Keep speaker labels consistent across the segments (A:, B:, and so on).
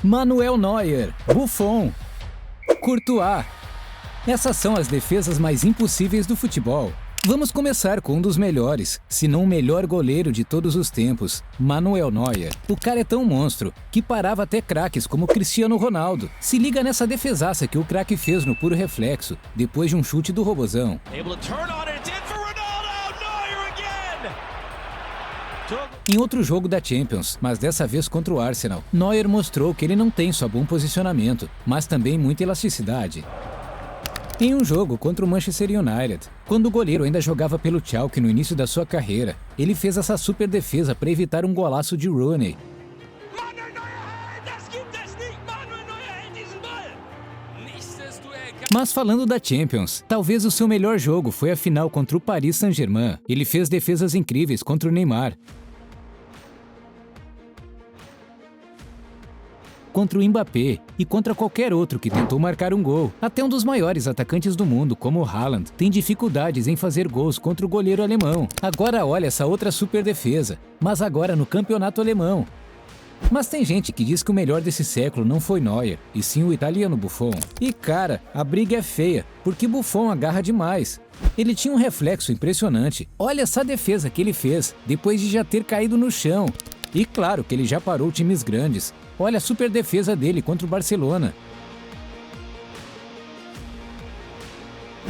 A: Manuel Neuer, Buffon, Courtois. Essas são as defesas mais impossíveis do futebol. Vamos começar com um dos melhores, se não o melhor goleiro de todos os tempos, Manuel Neuer. O cara é tão monstro que parava até craques como Cristiano Ronaldo. Se liga nessa defesaça que o craque fez no puro reflexo, depois de um chute do Robozão. Em outro jogo da Champions, mas dessa vez contra o Arsenal, Neuer mostrou que ele não tem só bom posicionamento, mas também muita elasticidade. Em um jogo contra o Manchester United, quando o goleiro ainda jogava pelo Schalke no início da sua carreira, ele fez essa super defesa para evitar um golaço de Rooney. Mas falando da Champions, talvez o seu melhor jogo foi a final contra o Paris Saint-Germain. Ele fez defesas incríveis contra o Neymar, contra o Mbappé e contra qualquer outro que tentou marcar um gol. Até um dos maiores atacantes do mundo, como o Haaland, tem dificuldades em fazer gols contra o goleiro alemão. Agora olha essa outra super defesa, mas agora no campeonato alemão. Mas tem gente que diz que o melhor desse século não foi Neuer, e sim o italiano Buffon. E cara, a briga é feia, porque Buffon agarra demais. Ele tinha um reflexo impressionante. Olha essa defesa que ele fez, depois de já ter caído no chão. E claro que ele já parou times grandes. Olha a super defesa dele contra o Barcelona.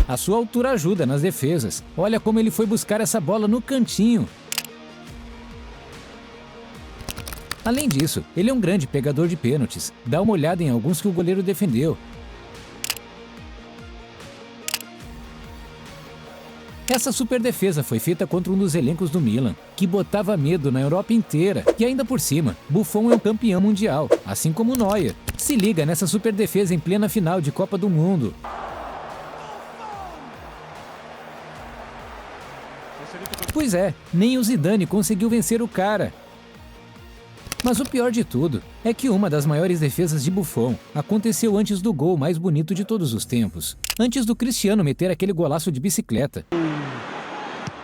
A: A sua altura ajuda nas defesas. Olha como ele foi buscar essa bola no cantinho. Além disso, ele é um grande pegador de pênaltis. Dá uma olhada em alguns que o goleiro defendeu. Essa super defesa foi feita contra um dos elencos do Milan, que botava medo na Europa inteira. E ainda por cima, Buffon é um campeão mundial, assim como Neuer. Se liga nessa super defesa em plena final de Copa do Mundo. Pois é, nem o Zidane conseguiu vencer o cara. Mas o pior de tudo é que uma das maiores defesas de Buffon aconteceu antes do gol mais bonito de todos os tempos. Antes do Cristiano meter aquele golaço de bicicleta.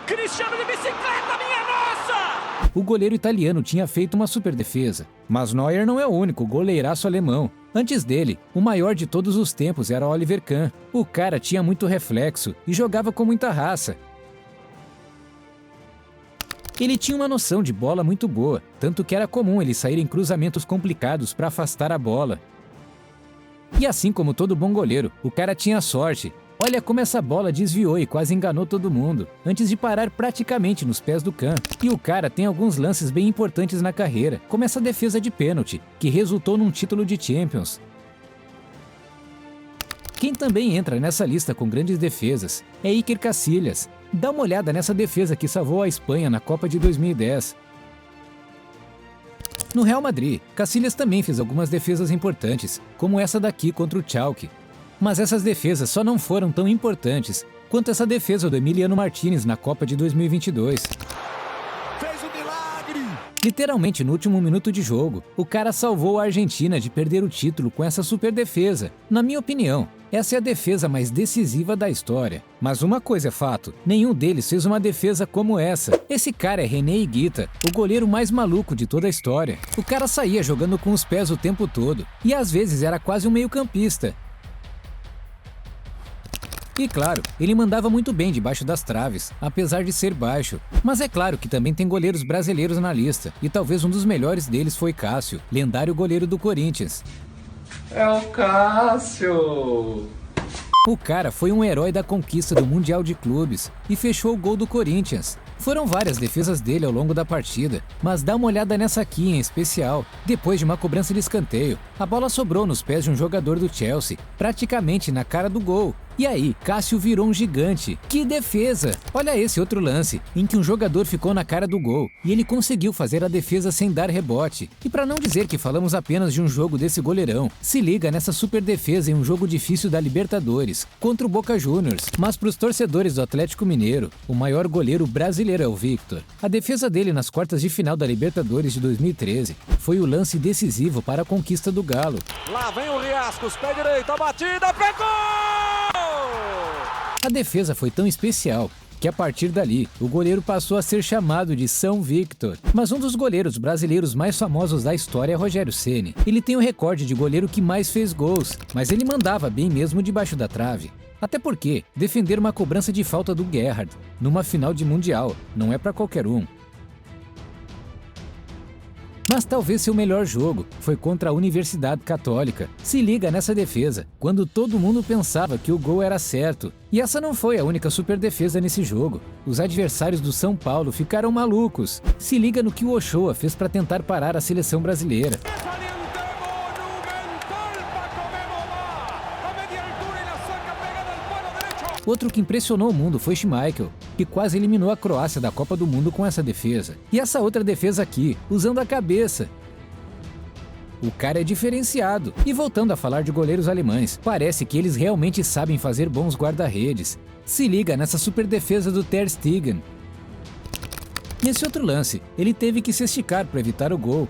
B: Cristiano de bicicleta, minha nossa!
A: O goleiro italiano tinha feito uma super defesa. Mas Neuer não é o único goleiraço alemão. Antes dele, o maior de todos os tempos era Oliver Kahn. O cara tinha muito reflexo e jogava com muita raça. Ele tinha uma noção de bola muito boa, tanto que era comum ele sair em cruzamentos complicados para afastar a bola. E assim como todo bom goleiro, o cara tinha sorte. Olha como essa bola desviou e quase enganou todo mundo, antes de parar praticamente nos pés do Kahn. E o cara tem alguns lances bem importantes na carreira, como essa defesa de pênalti, que resultou num título de Champions. Quem também entra nessa lista com grandes defesas é Iker Casillas. Dá uma olhada nessa defesa que salvou a Espanha na Copa de 2010. No Real Madrid, Casillas também fez algumas defesas importantes, como essa daqui contra o Schalke. Mas essas defesas só não foram tão importantes quanto essa defesa do Emiliano Martínez na Copa de 2022.
B: Fez um milagre!
A: Literalmente no último minuto de jogo, o cara salvou a Argentina de perder o título com essa super defesa. Na minha opinião, essa é a defesa mais decisiva da história. Mas uma coisa é fato, nenhum deles fez uma defesa como essa. Esse cara é René Higuita, o goleiro mais maluco de toda a história. O cara saía jogando com os pés o tempo todo, e às vezes era quase um meio-campista. E claro, ele mandava muito bem debaixo das traves, apesar de ser baixo. Mas é claro que também tem goleiros brasileiros na lista, e talvez um dos melhores deles foi Cássio, lendário goleiro do Corinthians.
C: É o Cássio!
A: O cara foi um herói da conquista do Mundial de Clubes e fechou o gol do Corinthians. Foram várias defesas dele ao longo da partida, mas dá uma olhada nessa aqui em especial. Depois de uma cobrança de escanteio, a bola sobrou nos pés de um jogador do Chelsea, praticamente na cara do gol. E aí, Cássio virou um gigante. Que defesa! Olha esse outro lance, em que um jogador ficou na cara do gol, e ele conseguiu fazer a defesa sem dar rebote. E para não dizer que falamos apenas de um jogo desse goleirão, se liga nessa super defesa em um jogo difícil da Libertadores, contra o Boca Juniors. Mas para os torcedores do Atlético Mineiro, o maior goleiro brasileiro é o Victor. A defesa dele nas quartas de final da Libertadores de 2013 foi o lance decisivo para a conquista do Galo.
B: Lá vem o Riascos, pé direito, a batida, pegou!
A: A defesa foi tão especial que a partir dali, o goleiro passou a ser chamado de São Victor. Mas um dos goleiros brasileiros mais famosos da história é Rogério Ceni. Ele tem o recorde de goleiro que mais fez gols, mas ele mandava bem mesmo debaixo da trave. Até porque defender uma cobrança de falta do Gerrard numa final de Mundial não é para qualquer um. Mas talvez seu melhor jogo foi contra a Universidade Católica. Se liga nessa defesa, quando todo mundo pensava que o gol era certo. E essa não foi a única super defesa nesse jogo. Os adversários do São Paulo ficaram malucos. Se liga no que o Ochoa fez para tentar parar a seleção brasileira. Outro que impressionou o mundo foi Schmeichel, que quase eliminou a Croácia da Copa do Mundo com essa defesa. E essa outra defesa aqui, usando a cabeça. O cara é diferenciado. E voltando a falar de goleiros alemães, parece que eles realmente sabem fazer bons guarda-redes. Se liga nessa super defesa do Ter Stegen. Nesse outro lance, ele teve que se esticar para evitar o gol.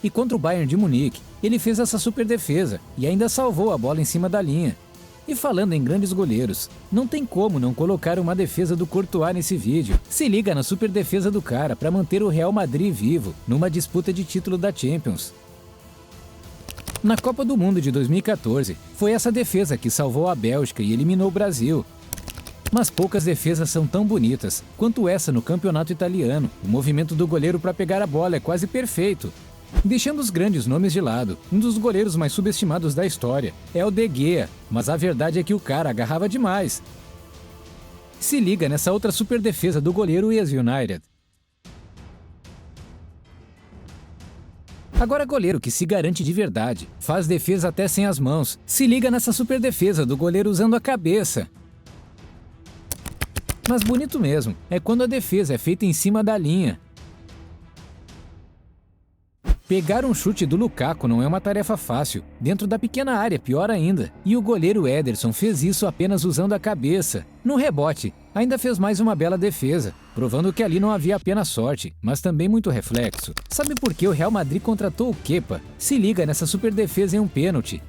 A: E contra o Bayern de Munique, ele fez essa super defesa e ainda salvou a bola em cima da linha. E falando em grandes goleiros, não tem como não colocar uma defesa do Courtois nesse vídeo. Se liga na super defesa do cara para manter o Real Madrid vivo numa disputa de título da Champions. Na Copa do Mundo de 2014, foi essa defesa que salvou a Bélgica e eliminou o Brasil. Mas poucas defesas são tão bonitas quanto essa no campeonato italiano. O movimento do goleiro para pegar a bola é quase perfeito. Deixando os grandes nomes de lado, um dos goleiros mais subestimados da história é o De Gea, mas a verdade é que o cara agarrava demais. Se liga nessa outra super defesa do goleiro ex-United. Agora goleiro que se garante de verdade, faz defesa até sem as mãos. Se liga nessa super defesa do goleiro usando a cabeça. Mas bonito mesmo é quando a defesa é feita em cima da linha. Pegar um chute do Lukaku não é uma tarefa fácil, dentro da pequena área pior ainda, e o goleiro Ederson fez isso apenas usando a cabeça. No rebote, ainda fez mais uma bela defesa, provando que ali não havia apenas sorte, mas também muito reflexo. Sabe por que o Real Madrid contratou o Kepa? Se liga nessa super defesa em um pênalti.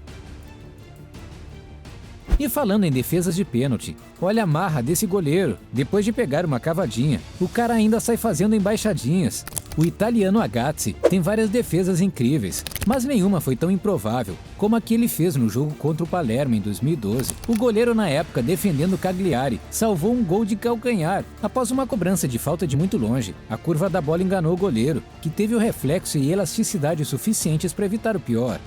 A: E falando em defesas de pênalti, olha a marra desse goleiro. Depois de pegar uma cavadinha, o cara ainda sai fazendo embaixadinhas. O italiano Agazzi tem várias defesas incríveis, mas nenhuma foi tão improvável como a que ele fez no jogo contra o Palermo em 2012. O goleiro na época, defendendo Cagliari, salvou um gol de calcanhar. Após uma cobrança de falta de muito longe, a curva da bola enganou o goleiro, que teve o reflexo e elasticidade suficientes para evitar o pior.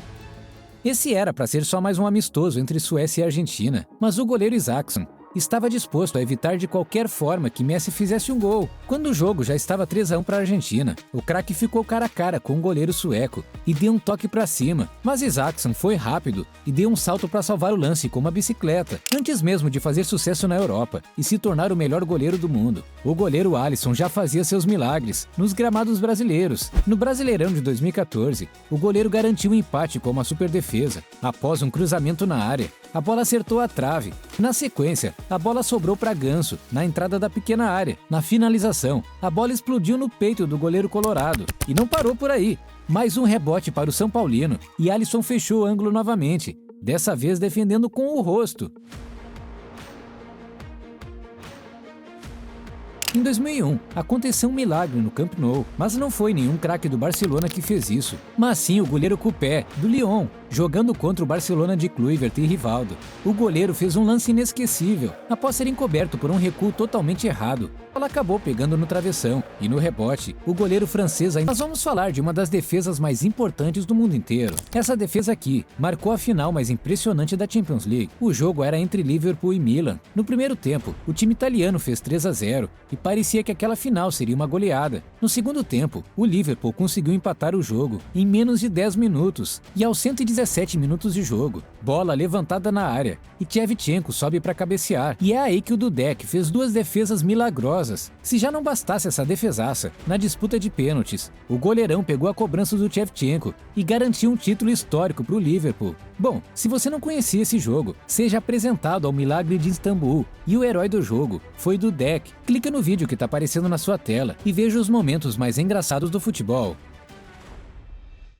A: Esse era para ser só mais um amistoso entre Suécia e Argentina, mas o goleiro Isaacson estava disposto a evitar de qualquer forma que Messi fizesse um gol. Quando o jogo já estava 3-1 para a Argentina, o craque ficou cara a cara com o goleiro sueco e deu um toque para cima, mas Isaacson foi rápido e deu um salto para salvar o lance com uma bicicleta, antes mesmo de fazer sucesso na Europa e se tornar o melhor goleiro do mundo. O goleiro Alisson já fazia seus milagres nos gramados brasileiros. No Brasileirão de 2014, o goleiro garantiu um empate com uma super defesa. Após um cruzamento na área, a bola acertou a trave. Na sequência, a bola sobrou para Ganso, na entrada da pequena área. Na finalização, a bola explodiu no peito do goleiro colorado. E não parou por aí. Mais um rebote para o São Paulino e Alisson fechou o ângulo novamente, dessa vez defendendo com o rosto. Em 2001, aconteceu um milagre no Camp Nou, mas não foi nenhum craque do Barcelona que fez isso, mas sim o goleiro Coupé, do Lyon, jogando contra o Barcelona de Kluivert e Rivaldo. O goleiro fez um lance inesquecível, após ser encoberto por um recuo totalmente errado. Ela acabou pegando no travessão, e no rebote, o goleiro francês ainda... Nós vamos falar de uma das defesas mais importantes do mundo inteiro. Essa defesa aqui marcou a final mais impressionante da Champions League. O jogo era entre Liverpool e Milan. No primeiro tempo, o time italiano fez 3-0, e parecia que aquela final seria uma goleada. No segundo tempo, o Liverpool conseguiu empatar o jogo em menos de 10 minutos, e aos 117 minutos de jogo, bola levantada na área, e Shevchenko sobe para cabecear. E é aí que o Dudek fez duas defesas milagrosas. Se já não bastasse essa defesaça, na disputa de pênaltis, o goleirão pegou a cobrança do Shevchenko e garantiu um título histórico para o Liverpool. Bom, se você não conhecia esse jogo, seja apresentado ao milagre de Istambul, e o herói do jogo foi Dudek. Clica no vídeo que está aparecendo na sua tela e veja os momentos mais engraçados do futebol.